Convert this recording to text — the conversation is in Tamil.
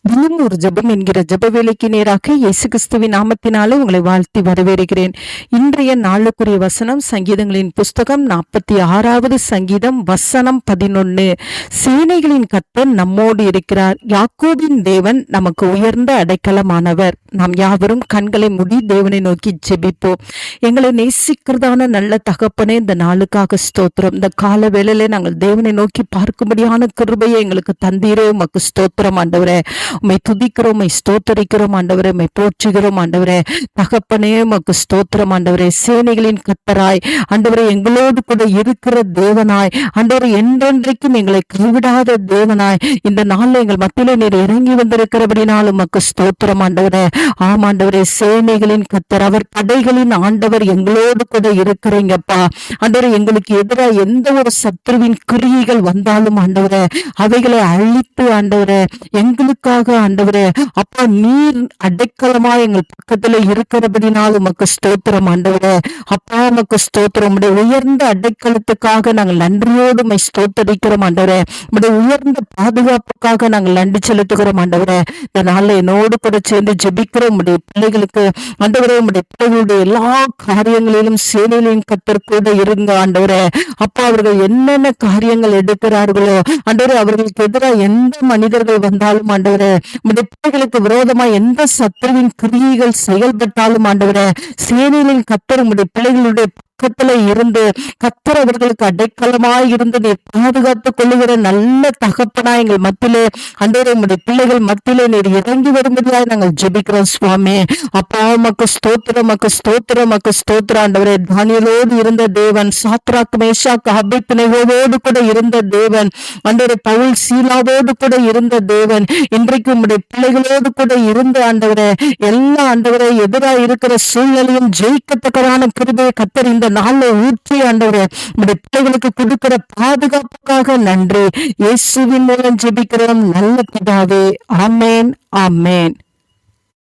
இன்னும் ஒரு ஜெபம் என்கிற ஜெப வேலைக்கு நேராக இயேசு கிறிஸ்துவின் நாமத்தினாலே உங்களை வாழ்த்தி வரவேற்கிறேன். இன்றைய நாளுக்குரிய வசனம் சங்கீதங்களின் புஸ்தகம் 46வது சங்கீதம் வசனம் 11. சேனைகளின் கர்த்தர் நம்மோடு இருக்கிறார், யாக்கோபின் தேவன் நமக்கு உயர்ந்த அடைக்கலமானவர். நாம் யாவரும் கண்களை மூடி தேவனை நோக்கி ஜெபிப்போம். எங்களை நேசிக்கிறதான நல்ல தகப்பனே, இந்த நாளுக்காக ஸ்தோத்திரம். இந்த கால வேளையிலே நாங்கள் தேவனை நோக்கி பார்க்கும்படியான கிருபையை எங்களுக்கு தந்தீரே, உமக்கு ஸ்தோத்திரம் ஆண்டவரே. உம்மை துதிக்கிறோம், உம்மை ஸ்தோத்தரிக்கிறோம் ஆண்டவரே, உம்மை போற்றுகிறோம் ஆண்டவரே. தகப்பனே, உமக்கு ஸ்தோத்திரம் ஆண்டவரே. சேனைகளின் கர்த்தராய் ஆண்டவரே, எங்களோடு கூட இருக்கிற தேவனாய் ஆண்டவரே, என்றென்றைக்கும் எங்களை கைவிடாத தேவனாய் இந்த நாள்ல எங்கள் மத்தியிலே நீர் இறங்கி வந்திருக்கிறபடினாலும் உமக்கு ஸ்தோத்திரம் ஆண்டவரே. ஆமாண்டவரே, சேனைகளின் கர்த்தர், அவர் படைகளின் ஆண்டவர், எங்களோடு கூட இருக்கிறீங்கப்பா ஆண்டவரே. எங்களுக்கு எதிராக எந்த ஒரு சத்துருவின் கிரியைகள் வந்தாலும் ஆண்டவரே, அவைகளை அழித்து ஆண்டவரே, எங்களுக்காக ஆண்டவரே அப்பா நீர் அடைக்கலமா எங்கள் பக்கத்துல இருக்கிறபடினால் உமக்கு ஸ்தோத்திரம் ஆண்டவரே. அப்பா உமக்கு ஸ்தோத்திரம். உடைய உயர்ந்த அடைக்கலத்துக்காக நாங்கள் நன்றியோடு உம்மை ஸ்தோத்தரிக்கிறோம் ஆண்டவரே. உடைய உயர்ந்த பாதுகாப்புக்காக நாங்கள் நன்றி செலுத்துகிறோம் ஆண்டவரே. இந்த நாள்ல என்னோடு கூட சேர்ந்து ஜெபிக்கிறோம். உடைய பிள்ளைகளுக்கு ஆண்டவரே, உடைய பிள்ளைகளுடைய எல்லா காரியங்களிலும் சேனைகளின் கர்த்தர் கூட இருங்க ஆண்டவரே. அப்பா அவர்கள் என்னென்ன காரியங்கள் எடுக்கிறார்களோ ஆண்டவரே, அவர்களுக்கு எதிராக எந்த மனிதர்கள் வந்தாலும் ஆண்டவரே, உம்முடைய பிள்ளைகளுக்கு விரோதமா எந்த சத்துருவின் கிரியைகள் செயல்பட்டாலும் ஆண்டவரே, சேனைகளின் கர்த்தர் உம்முடைய பிள்ளைகளுடைய பக்கத்துல இருந்து கர்த்தர் அவர்களுக்கு அடைக்கலமாய் இருந்து நீர் பாதுகாத்துக் கொள்ளுகிற நல்ல தகப்பனா எங்கள் மத்தியிலே ஆண்டவரே, உம்முடைய பிள்ளைகள் மத்தியிலே நீர் இறங்கி வரும்படியாய் நாங்கள் ஜெபிக்கிறோம் சுவாமி. அப்பா உமக்கு ஸ்தோத்திரம், உமக்கு ஸ்தோத்திரம், உமக்கு ஸ்தோத்திரம் ஆண்டவரே. தானியேலோடு இருந்த தேவன், சாத்ராக் மேஷாக் அபேத்நேகோவோடு கூட இருந்த தேவன் ஆண்டவரே, பவுல் சீலாவோடு கூட இருந்த தேவன், இன்றைக்கு உம்முடைய பிள்ளைகளோடு கூட இருந்த ஆண்டவரே, எல்லா ஆண்டவரே எதிராக இருக்கிற சூழ்நிலையும் ஜெயிக்கத்தக்கதான கிருபையை கர்த்தர் இந்த நாள்ல ஊற்றி ஆண்டவரே, உம்முடைய பிள்ளைகளுக்கு கொடுக்கிற பாதுகாப்புக்காக நன்றி. இயேசுவின் மூலம் ஜெபிக்கிறோம் நல்ல பிதாவே. ஆமென், ஆமென்.